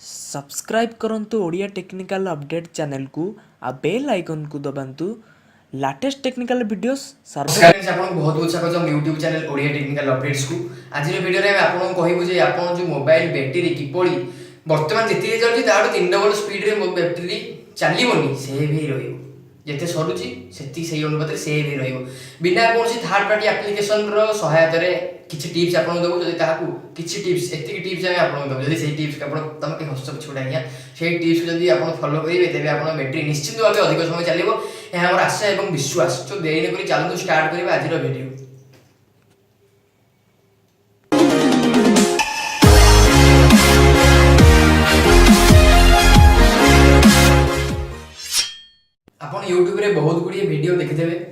Subscribe करंतु Odia technical update channel को आ bell icon को दबांतु लेटेस्ट टेक्निकल वीडियोस नमस्कार आपन बहुत बहुत स्वागत हम YouTube channel Odia technical updates को आज वीडियो रे आपन कहबो जे आपन जो मोबाइल बैटरी किपड़ी वर्तमान जेति चलछि ताडो 3 डबल स्पीड रे बैटरी चलीबोनी सेव ही रहिबो जेते सरुछि सेति सही अनुपात सेव ही रहिबो बिना कोनसी थर्ड पार्टी एप्लीकेशन रो सहायता रे किछि टिप्स आपन देबो जदि ताहाकू किछि टिप्स एति टिप्स हम आपन देबो जदि सेही टिप्स आपन तम के हस्त छोडा गया सेही टिप्स जदि आपन फॉलो करिवे तेबे आपन बैटरी निश्चित भाबे अधिक समय चलीबो यह हमर आशा एवं विश्वास तो देरी न करी चलनु स्टार्ट करिबा आज रो वीडियो। आपन YouTube रे बहुत गुडी वीडियो देखिथेबे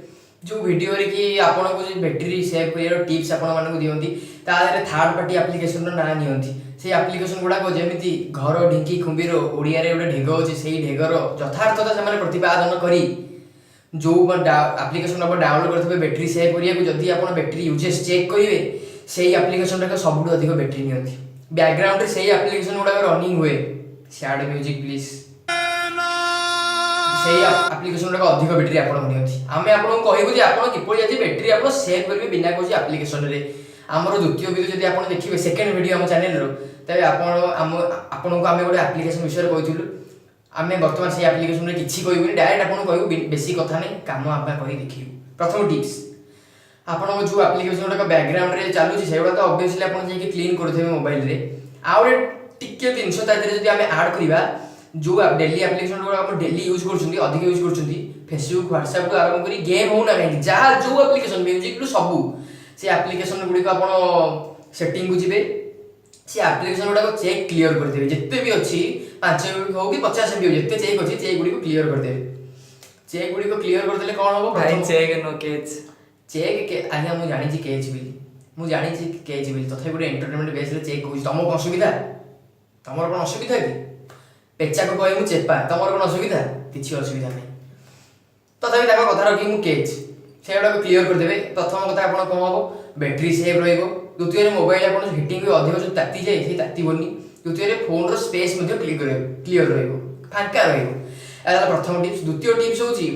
जो वीडियो रे कि आपन को जे बैटरी सेव करियर टिप्स आपन मानन को दियंती तारे थर्ड पार्टी एप्लीकेशन रो ना नियंती से एप्लीकेशन गुडा को जेमिति घर ढिंकी खुंबीर ओडिया रे ओडे ढेगो अछि सेही ढेगर यथार्थता से माने प्रतिपादन करी जो एप्लीकेशन आप डाउनलोड करथिबे बैटरी सेव करिया को जदी आपन बैटरी यूजेस चेक करिवे सेही एप्लीकेशन रे सबुठ अधिक बैटरी नियंती बैकग्राउंड रे सेही एप्लीकेशन गुडा रनिंग हुए सैड म्यूजिक प्लीज सेही एप्लीकेशन रे अधिक बैटरी आपन नियंती आमे आपन कहबो जे आपन किपरि आज बैटरी आपन सेव करबे बिना कोसी एप्लीकेशन रे हमरो द्वितीय वीडियो जदी आपन देखिबे सेकंड वीडियो हम चैनल रो तबे आपन को आमे गोटे एप्लीकेशन विषय रे कहितुलु आमे वर्तमान से एप्लीकेशन रे किछि कहबोनी डायरेक्ट आपन कहबो बेसी कथा नै काम आपा कहि देखिबो प्रथम टिप्स आपन जो एप्लीकेशन रे बैकग्राउंड रे चालू छी सेबा तो ऑब्वियसली आपन जे कि क्लीन करथेबे मोबाइल रे आउरे टिके 300 तादरे जदी आमे ऐड करिबा जो डेली एप्लीकेशन रो आप डेली यूज करछुंती अधिक यूज करछुंती फेसबुक व्हाट्सएप को आरंभ करी गेम हो ना कहीं जहाँ जो एप्लीकेशन म्यूजिक सबू से एप्लीकेशन गुड़ी को आप सेटिंग को जीवे से एप्लीकेशन गुड़ा को चेक क्लियर कर देबे जितने भी अच्छी 5 MB हो कि 50 MB हो जितने चेक अच्छी चेक गुड़ी को क्लियर कर देबे चेक गुड़ी को क्लियर कर देले कोन होबो भाई चेक नो केच चेक के आज्ञा मु जानि छी केच बिल मु जानि छी केच बिल तथापि गुटे एंटरटेनमेंट बेस रे चेक होई तमो असुविधा तमर कोन असुविधा कि पेचा को कहि मु चेपा तमर कोन असुविधा किछि असुविधा नै तथापि ताको कथा रखी मु केच सेडा को क्लियर कर देबे प्रथम कथा आपण कोन होबो बैटरी सेव रहइबो द्वितीय रे मोबाइल आपण हीटिंग भी अधिक जो ताती जाय से ताती बनी द्वितीय रे फोन रो स्पेस मध्ये क्लियर रहइबो फांका रहइबो एला प्रथम टिप्स द्वितीय टिप्स होची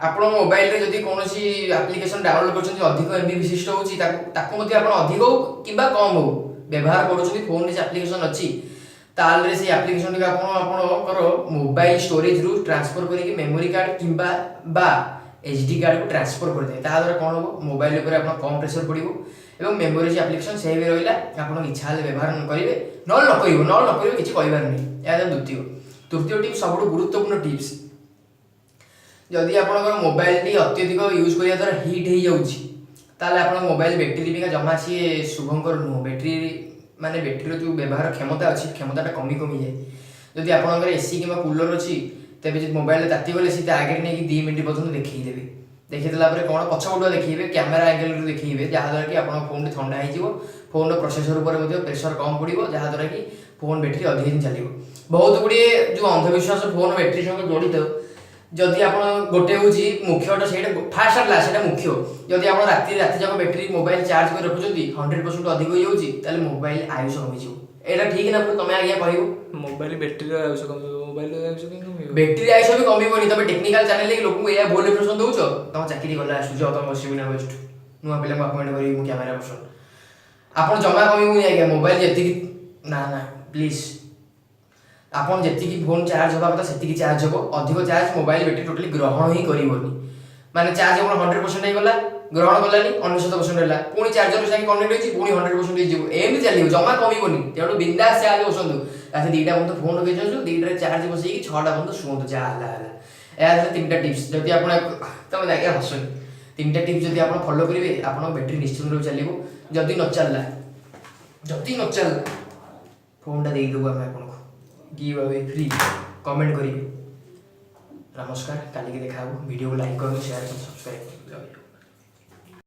आपण मोबाइल रे जदी कोनोसी एप्लीकेशन डाउनलोड करछन अधिक एमबी विशिष्ट होची ताको मध्ये आपण अधिक हो किबा कम हो व्यवहार करूछन फोन रे एप्लीकेशन अछि ताल रे से एप्लीकेशन के आपण करो मोबाइल स्टोरेज रु ट्रांसफर करी मेमोरी कार्ड किबा बा एचडी कार्ड को ट्रांसफर कर दे ता द्वारा कोन हो मोबाइल ऊपर आपण कम प्रेशर पड़िबो एवं मेमोरी से एप्लीकेशन सेव रहिला आपण इच्छा ले व्यवहार न करिवे न करिवे किछि कहिबार नै या द्वितीय तृतीय टिप सबुठ गुरुत्वपूर्ण टिप्स जदि आपण मोबाइल टी अत्यधिक यूज करिया द्वारा हीट हे जाउछि ताले आपण मोबाइल बैटरी बिका जमा सी शुभंकर नु बैटरी माने बैटरी जो व्यवहार क्षमता अछि क्षमताटा कमी जाय जदि आपण एसी किबा कूलर अछि तेबे जे मोबाइल ताती गले सीता आगे नै कि 2 मिनिट पर्यंत देखि देबे देखि देला परे कोन पछबडुआ देखिबे कैमरा एंगल रु देखिबे जहा द्वारा कि आपण फोन टी ठंडा हे जिवो फोन रो प्रोसेसर ऊपर मध्ये प्रेशर कम पड़िबो जहा द्वारा कि फोन बैटरी अधिक दिन चलिबो बहुत गुडी जो अंधविश्वास फोन बैटरी संग जड़ित जदि आपण गोटे होची मुख्यटा सेटा फास्ट क्लास सेटा मुख्य जदि आपण राती जाक बैटरी मोबाइल चार्ज कर रखुचंती 100% अधिक हो जाउची ताले मोबाइल आयुष कमी जिवो एटा ठीक ना तमे आज्ञा कहबो मोबाइल बैटरी आयुष कमी मोबाइल आयुष कमी बैटरी आयुष भी कमी तबे टेक्निकल चैनल के लोक या बोल प्रश्न दउछ तम चाकरी गला सुजो तम बसिबिना वेस्ट नुआ पिला अपॉइंट करी मु कैमरा पर्सन आपण जमा कमी मु आज्ञा मोबाइल जेति ना प्लीज आपण जेति की फोन चार्ज होबा कथा सेति की चार्ज होबो अधिक चार्ज मोबाइल बैटरी टोटली ग्रहण ही करिवोनी माने चार्ज आपण 100% हे गला ग्रहण गलानी 99% रहला पुनी चार्जर से कनेक्ट होई पुनी 100% हे जिवो एमि चलियो जमा कमिवोनी तेडो बिंदास चार्ज होसंदु राती 2टा बंद फोन लगे जसु 2टा चार्ज बसई कि 6टा बंद सुंदु जा हला एया 3टा टिप्स जदि आपण तमे लागे हसन 3टा टिप्स जदि आपण फॉलो करिवे आपण बैटरी निश्चित रूप चलिबो जदि न चलला फोनटा देई दबो हम आपण गिव अवे फ्री कमेंट करिवे नमस्कार काली के देखाबो वीडियो को लाइक करो शेयर करो सब्सक्राइब